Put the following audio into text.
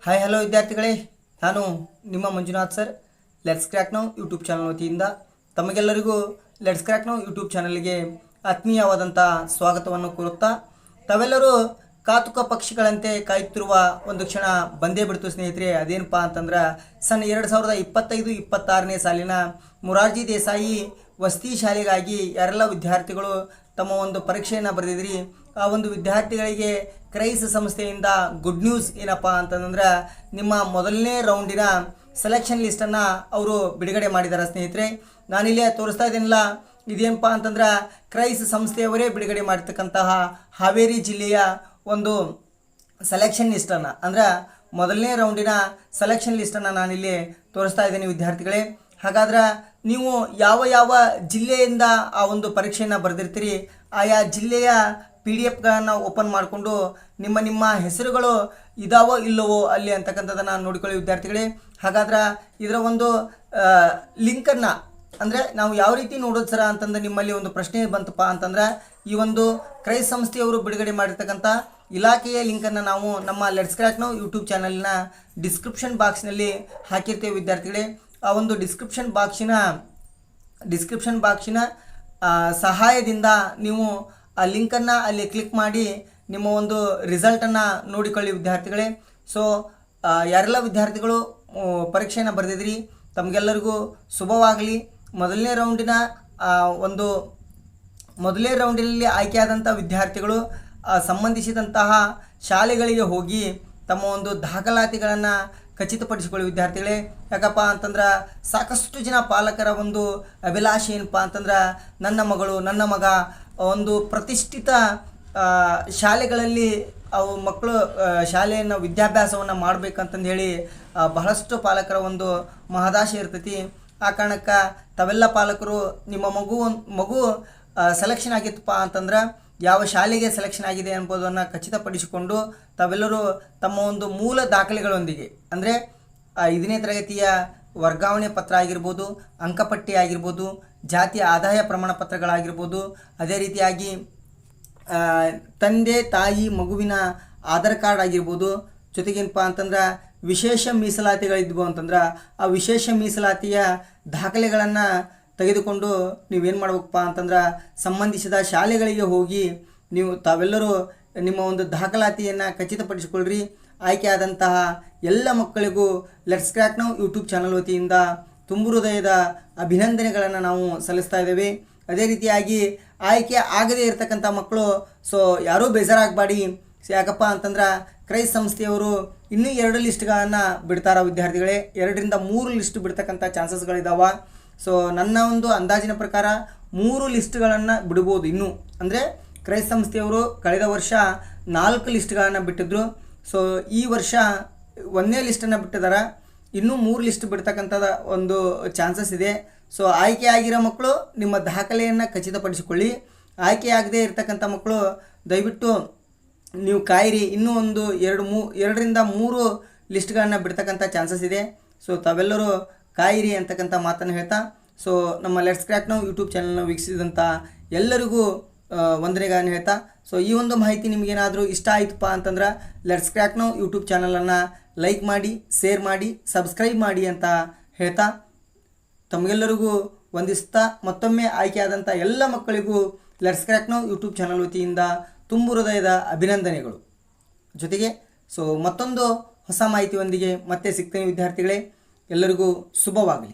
Hi hello ವಿದ್ಯಾರ್ಥಿಗಳೇ, ನಾನು ನಿಮ್ಮ Manjunath sir. Let's crack now YouTube channel ವತಿಯಿಂದ ತಮಗೆಲ್ಲರಿಗೂ ಲೆಟ್ಸ್ ಕ್ರ್ಯಾಕ್ ನೌ ಯೂಟ್ಯೂಬ್ ಚಾನಲ್ಗೆ ಆತ್ಮೀಯವಾದಂಥ ಸ್ವಾಗತವನ್ನು ಕೋರುತ್ತಾ, ತಾವೆಲ್ಲರೂ ಕಾತುಕ ಪಕ್ಷಿಗಳಂತೆ ಕಾಯುತ್ತಿರುವ ಒಂದು ಕ್ಷಣ ಬಂದೇ ಬಿಡ್ತು ಸ್ನೇಹಿತರೆ. ಅದೇನಪ್ಪ ಅಂತಂದ್ರೆ ಸನ್ 2025-26ನೇ ಸಾಲಿನ ಮೊರಾರ್ಜಿ ದೇಸಾಯಿ ವಸತಿ ಶಾಲೆಗಾಗಿ ಯಾರೆಲ್ಲ ವಿದ್ಯಾರ್ಥಿಗಳು ತಮ್ಮ ಒಂದು ಪರೀಕ್ಷೆಯನ್ನು ಬರೆದಿದ್ರಿ, ಆ ಒಂದು ವಿದ್ಯಾರ್ಥಿಗಳಿಗೆ ಕ್ರೈಸ್ ಸಂಸ್ಥೆಯಿಂದ ಗುಡ್ ನ್ಯೂಸ್ ಏನಪ್ಪ ಅಂತಂದ್ರೆ ನಿಮ್ಮ ಮೊದಲನೇ ರೌಂಡಿನ ಸೆಲೆಕ್ಷನ್ ಲಿಸ್ಟನ್ನು ಅವರು ಬಿಡುಗಡೆ ಮಾಡಿದ್ದಾರೆ ಸ್ನೇಹಿತರೆ. ನಾನಿಲ್ಲೇ ತೋರಿಸ್ತಾ ಇದ್ದೀನಿಲ್ಲ, ಇದೇನಪ್ಪ ಅಂತಂದ್ರೆ ಕ್ರೈಸ್ ಸಂಸ್ಥೆಯವರೇ ಬಿಡುಗಡೆ ಮಾಡಿರ್ತಕ್ಕಂತಹ ಹಾವೇರಿ ಜಿಲ್ಲೆಯ ಒಂದು ಸೆಲೆಕ್ಷನ್ ಲಿಸ್ಟನ್ನು, ಅಂದ್ರೆ ಮೊದಲನೇ ರೌಂಡಿನ ಸೆಲೆಕ್ಷನ್ ಲಿಸ್ಟನ್ನು ನಾನಿಲ್ಲಿ ತೋರಿಸ್ತಾ ಇದ್ದೀನಿ ವಿದ್ಯಾರ್ಥಿಗಳೇ. ಹಾಗಾದ್ರೆ ನೀವು ಯಾವ ಯಾವ ಜಿಲ್ಲೆಯಿಂದ ಆ ಒಂದು ಪರೀಕ್ಷೆಯನ್ನು ಬರೆದಿರ್ತೀರಿ, ಆಯಾ ಜಿಲ್ಲೆಯ PDF ಓಪನ್ ಮಾಡಿಕೊಂಡು ನಿಮ್ಮ ಹೆಸರುಗಳು ಇದಾವೋ ಇಲ್ಲವೋ ಅಲ್ಲಿ ಅಂತಕ್ಕಂಥದ್ದನ್ನು ನೋಡಿಕೊಳ್ಳಿ ವಿದ್ಯಾರ್ಥಿಗಳೇ. ಹಾಗಾದ್ರೆ ಇದರ ಒಂದು ಲಿಂಕನ್ನು, ಅಂದರೆ ನಾವು ಯಾವ ರೀತಿ ನೋಡೋದು ಸರ ಅಂತಂದ್ರೆ ನಿಮ್ಮಲ್ಲಿ ಒಂದು ಪ್ರಶ್ನೆ ಬಂತಪ್ಪ ಅಂತಂದ್ರೆ, ಈ ಒಂದು ಕ್ರೈಸ್ ಸಂಸ್ಥೆಯವರು ಬಿಡುಗಡೆ ಮಾಡಿರ್ತಕ್ಕಂಥ ಇಲಾಖೆಯ ಲಿಂಕನ್ನು ನಾವು ನಮ್ಮ ಲೆಟ್ಸ್ ಕ್ರ್ಯಾಕ್ ನೌ ಯೂಟ್ಯೂಬ್ ಚಾನಲ್ನ ಡಿಸ್ಕ್ರಿಪ್ಷನ್ ಬಾಕ್ಸ್ನಲ್ಲಿ ಹಾಕಿರ್ತೇವೆ ವಿದ್ಯಾರ್ಥಿಗಳೇ. ಆ ಒಂದು ಡಿಸ್ಕ್ರಿಪ್ಷನ್ ಬಾಕ್ಸಿನ ಸಹಾಯದಿಂದ ನೀವು ಆ ಲಿಂಕನ್ನು ಅಲ್ಲಿ ಕ್ಲಿಕ್ ಮಾಡಿ ನಿಮ್ಮ ಒಂದು ರಿಸಲ್ಟನ್ನು ನೋಡಿಕೊಳ್ಳಿ ವಿದ್ಯಾರ್ಥಿಗಳೇ. ಸೊ ಯಾರೆಲ್ಲ ವಿದ್ಯಾರ್ಥಿಗಳು ಪರೀಕ್ಷೆಯನ್ನು ಬರೆದಿದ್ರಿ ತಮಗೆಲ್ಲರಿಗೂ ಶುಭವಾಗಲಿ. ಮೊದಲನೇ ರೌಂಡಿನಲ್ಲಿ ಆಯ್ಕೆಯಾದಂಥ ವಿದ್ಯಾರ್ಥಿಗಳು ಸಂಬಂಧಿಸಿದಂತಹ ಶಾಲೆಗಳಿಗೆ ಹೋಗಿ ತಮ್ಮ ಒಂದು ದಾಖಲಾತಿಗಳನ್ನು ಖಚಿತಪಡಿಸಿಕೊಳ್ಳಿ ವಿದ್ಯಾರ್ಥಿಗಳೇ. ಯಾಕಪ್ಪ ಅಂತಂದ್ರೆ ಸಾಕಷ್ಟು ಜನ ಪಾಲಕರ ಒಂದು ಅಭಿಲಾಷೆ ಏನಪ್ಪ ಅಂತಂದ್ರೆ, ನನ್ನ ಮಗಳು ನನ್ನ ಮಗ ಒಂದು ಪ್ರತಿಷ್ಠಿತ ಶಾಲೆಗಳಲ್ಲಿ ಅವು ಮಕ್ಕಳು ಶಾಲೆಯನ್ನು ವಿದ್ಯಾಭ್ಯಾಸವನ್ನು ಮಾಡಬೇಕಂತಂದು ಹೇಳಿ ಬಹಳಷ್ಟು ಪಾಲಕರ ಒಂದು ಮಹದಾಶೆ ಇರ್ತೈತಿ. ಆ ಕಾರಣಕ್ಕೆ ತಾವೆಲ್ಲ ಪಾಲಕರು ನಿಮ್ಮ ಮಗು ಸೆಲೆಕ್ಷನ್ ಆಗಿತ್ತಪ್ಪ ಅಂತಂದ್ರೆ ಯಾವ ಶಾಲೆಗೆ ಸೆಲೆಕ್ಷನ್ ಆಗಿದೆ ಎಂಬುದನ್ನು ಖಚಿತಪಡಿಸಿಕೊಂಡು ತಾವೆಲ್ಲರೂ ತಮ್ಮ ಒಂದು ಮೂಲ ದಾಖಲೆಗಳೊಂದಿಗೆ, ಅಂದರೆ 5ನೇ ತರಗತಿಯ ವರ್ಗಾವಣೆ ಪತ್ರ ಆಗಿರ್ಬೋದು, ಅಂಕಪಟ್ಟಿ ಆಗಿರ್ಬೋದು, ಜಾತಿಯ ಆದಾಯ ಪ್ರಮಾಣ ಪತ್ರಗಳಾಗಿರ್ಬೋದು, ಅದೇ ರೀತಿಯಾಗಿ ತಂದೆ ತಾಯಿ ಮಗುವಿನ ಆಧಾರ್ ಕಾರ್ಡ್ ಆಗಿರ್ಬೋದು, ಜೊತೆಗೇನಪ್ಪ ಅಂತಂದ್ರೆ ವಿಶೇಷ ಮೀಸಲಾತಿಗಳಿದ್ವು ಅಂತಂದ್ರೆ ಆ ವಿಶೇಷ ಮೀಸಲಾತಿಯ ದಾಖಲೆಗಳನ್ನು ತೆಗೆದುಕೊಂಡು ನೀವೇನು ಮಾಡ್ಬೇಕಪ್ಪ ಅಂತಂದ್ರೆ ಸಂಬಂಧಿಸಿದ ಶಾಲೆಗಳಿಗೆ ಹೋಗಿ ತಾವೆಲ್ಲರೂ ನಿಮ್ಮ ಒಂದು ದಾಖಲಾತಿಯನ್ನು ಖಚಿತಪಡಿಸಿಕೊಳ್ಳ್ರಿ. ಆಯ್ಕೆಯಾದಂತಹ ಎಲ್ಲ ಮಕ್ಕಳಿಗೂ let's crack now YouTube channel ವತಿಯಿಂದ ತುಂಬು ಹೃದಯದ ಅಭಿನಂದನೆಗಳನ್ನು ನಾವು ಸಲ್ಲಿಸ್ತಾ ಇದ್ದೇವೆ. ಅದೇ ರೀತಿಯಾಗಿ ಆಯ್ಕೆ ಆಗದೇ ಇರತಕ್ಕಂಥ ಮಕ್ಕಳು ಯಾರೂ ಬೇಜಾರಾಗಬೇಡಿ. ಯಾಕಪ್ಪ ಅಂತಂದ್ರೆ ಕ್ರೈಸ್ ಸಂಸ್ಥೆಯವರು ಇನ್ನೂ 2 ಲಿಸ್ಟ್ಗಳನ್ನು ಬಿಡ್ತಾರ ವಿದ್ಯಾರ್ಥಿಗಳೇ. 2ರಿಂದ 3 ಲಿಸ್ಟ್ ಬಿಡ್ತಕ್ಕಂಥ ಚಾನ್ಸಸ್ಗಳಿದ್ದಾವೆ. ನನ್ನ ಒಂದು ಅಂದಾಜಿನ ಪ್ರಕಾರ 3 ಲಿಸ್ಟ್ಗಳನ್ನು ಬಿಡ್ಬೋದು ಇನ್ನೂ. ಅಂದರೆ ಕ್ರೈಸ್ ಸಂಸ್ಥೆಯವರು ಕಳೆದ ವರ್ಷ 4 ಲಿಸ್ಟ್ಗಳನ್ನು ಬಿಟ್ಟಿದ್ರು. ಈ ವರ್ಷ 1ನೇ ಲಿಸ್ಟನ್ನು ಬಿಟ್ಟಿದ್ದಾರೆ. ಇನ್ನೂ 3 ಲಿಸ್ಟ್ ಬಿಡ್ತಕ್ಕಂಥದ ಒಂದು ಚಾನ್ಸಸ್ ಇದೆ. ಆಯ್ಕೆ ಆಗಿರೋ ಮಕ್ಕಳು ನಿಮ್ಮ ದಾಖಲೆಯನ್ನು ಖಚಿತಪಡಿಸಿಕೊಳ್ಳಿ. ಆಯ್ಕೆಯಾಗದೇ ಇರತಕ್ಕಂಥ ಮಕ್ಕಳು ದಯವಿಟ್ಟು ನೀವು ಕಾಯಿರಿ. ಇನ್ನೂ ಒಂದು 2ರಿಂದ 3 ಲಿಸ್ಟ್ಗಳನ್ನು ಬಿಡ್ತಕ್ಕಂಥ ಚಾನ್ಸಸ್ ಇದೆ. ತಾವೆಲ್ಲರೂ ಕಾಯಿರಿ ಅಂತಕ್ಕಂಥ ಮಾತನ್ನು ಹೇಳ್ತಾ, ನಮ್ಮ ಲೆಟ್ಸ್ ಕ್ರ್ಯಾಕ್ ನೌ ಯೂಟ್ಯೂಬ್ ಚಾನಲ್ನ ವೀಕ್ಷಿಸಿದಂಥ ಎಲ್ಲರಿಗೂ ವಂದನೆಗಳನ್ನು ಹೇಳ್ತಾ, ಈ ಒಂದು ಮಾಹಿತಿ ನಿಮಗೇನಾದರೂ ಇಷ್ಟ ಆಯಿತಪ್ಪ ಅಂತಂದ್ರೆ ಲೆಟ್ಸ್ ಕ್ರ್ಯಾಕ್ ನೌ ಯೂಟ್ಯೂಬ್ ಚಾನಲನ್ನು ಲೈಕ್ ಮಾಡಿ, ಶೇರ್ ಮಾಡಿ, ಸಬ್ಸ್ಕ್ರೈಬ್ ಮಾಡಿ ಅಂತ ಹೇಳ್ತಾ ತಮಗೆಲ್ಲರಿಗೂ ವಂದಿಸ್ತಾ, ಮತ್ತೊಮ್ಮೆ ಆಯ್ಕೆಯಾದಂಥ ಎಲ್ಲ ಮಕ್ಕಳಿಗೂ let's crack now YouTube channel ವತಿಯಿಂದ ತುಂಬು ಹೃದಯದ ಅಭಿನಂದನೆಗಳು. ಜೊತೆಗೆ ಮತ್ತೊಂದು ಹೊಸ ಮಾಹಿತಿಯೊಂದಿಗೆ ಮತ್ತೆ ಸಿಗ್ತೇನೆ ವಿದ್ಯಾರ್ಥಿಗಳೇ. ಎಲ್ಲರಿಗೂ ಶುಭವಾಗಲಿ.